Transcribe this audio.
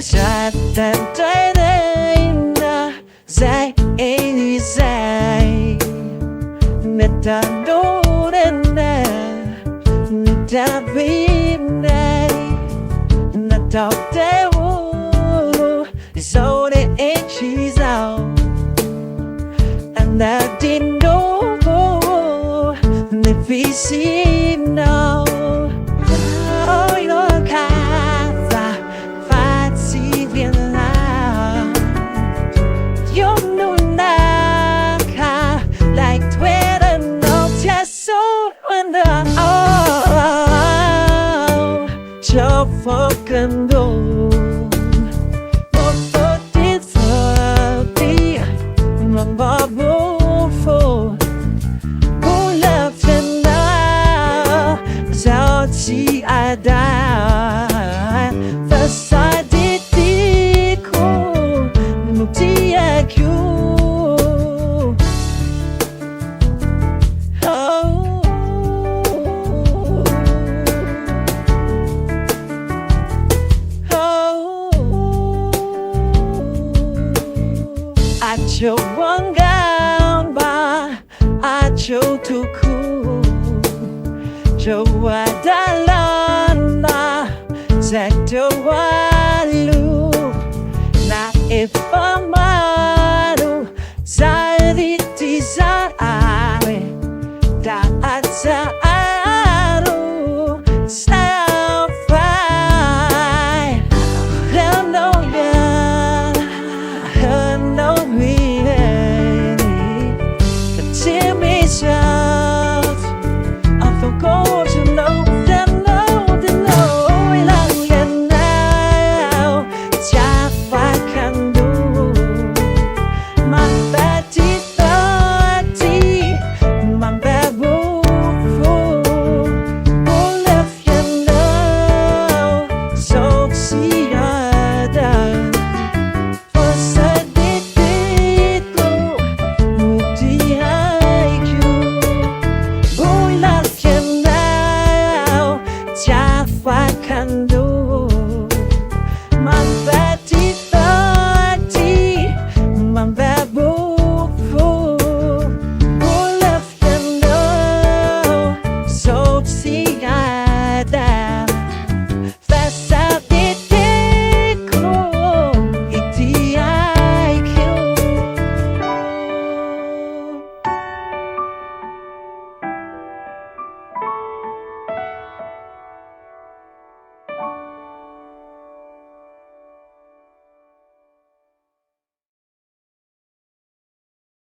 Satan trái đây na dạy dạy nè ta đố đến nè ta biết đây nè tao té vô sau để em chỉ giàu anh đã tin đố nè vì xin nào ôi nó khá và phát si viên la giống nôn na khá like Twitter no just so wonder cho fucking go bằng bao vô phố cô là phần nào sao chỉ ai đã và sai đi cô một tí ai I chose one gown by I chose too cool. Joe, I died.